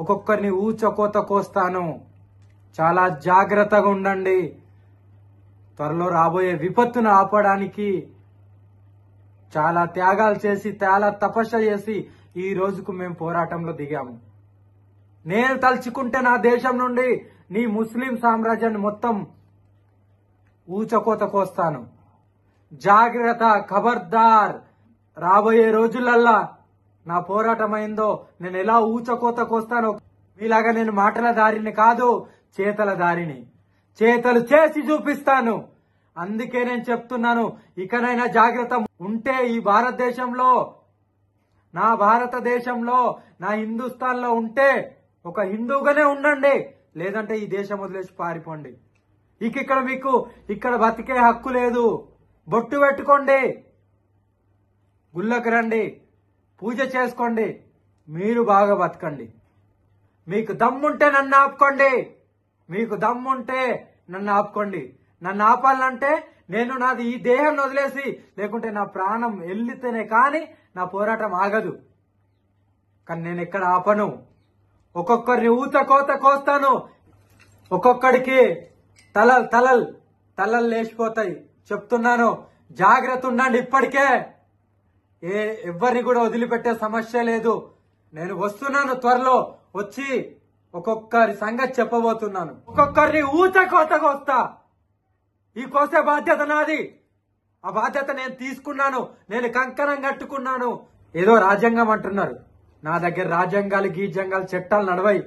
ఒక్కొక్కరిని ఊచకోత కోస్తాను. చాలా జాగ్రత్తగా ఉండండి. త్వరలో రాబోయే విపత్తును ఆపడానికి చాలా త్యాగాలు చేసి, చాలా తపస్సు చేసి ఈ రోజుకు మేము పోరాటంలో దిగాము. నేను తలుచుకుంటే నా దేశం నుండి నీ ముస్లిం సామ్రాజ్యాన్ని మొత్తం ఊచకోత కోస్తాను. జాగ్రత్త, ఖబర్దార్. రాబోయే రోజులల్లా నా పోరాటం అయిందో నేను ఎలా ఊచకోత కోస్తానో, మీలాగా నేను మాటల దారిని కాదు, చేతల దారిని, చేతలు చేసి చూపిస్తాను. అందుకే నేను చెప్తున్నాను, ఇకనైనా జాగ్రత్త ఉంటే ఈ భారతదేశంలో, నా భారతదేశంలో, నా హిందుస్థాన్ లో ఉంటే ఒక హిందూగానే ఉండండి, లేదంటే ఈ దేశం వదిలేసి పారిపోండి. ఇక్కడ మీకు ఇక్కడ బతికే హక్కు లేదు. బొట్టు పెట్టుకోండి, గుళ్ళకి రండి, పూజ చేసుకోండి, మీరు బాగా బతకండి. మీకు దమ్ముంటే నన్ను ఆపుకోండి, మీకు దమ్ముంటే నన్ను ఆపుకోండి. నన్ను ఆపాలంటే నేను నాది ఈ దేహం వదిలేసి, లేకుంటే నా ప్రాణం వెళ్ళితేనే కానీ నా పోరాటం ఆగదు. కానీ నేను ఎక్కడ ఆపను. ఒక్కొక్కరిని ఊత కోత కోస్తాను. ఒక్కొక్కడికి తలలు లేచిపోతాయి. చెప్తున్నాను, జాగ్రత్త ఉండండి. ఇప్పటికే ఎవరిని కూడా వదిలిపెట్టే సమస్య లేదు. నేను వస్తున్నాను, త్వరలో వచ్చి ఒక్కొక్కరి సంగతి చెప్పబోతున్నాను. ఒక్కొక్కరిని ఊత కోత కోస్తా. ఈ కోసే బాధ్యత నాది. ఆ బాధ్యత నేను తీసుకున్నాను. నేను కంకణం కట్టుకున్నాను. ఏదో రాజ్యాంగం అంటున్నారు. నా దగ్గర రాజ్యాంగాలు, గీజ్యాంగాలు, చట్టాలు నడవై.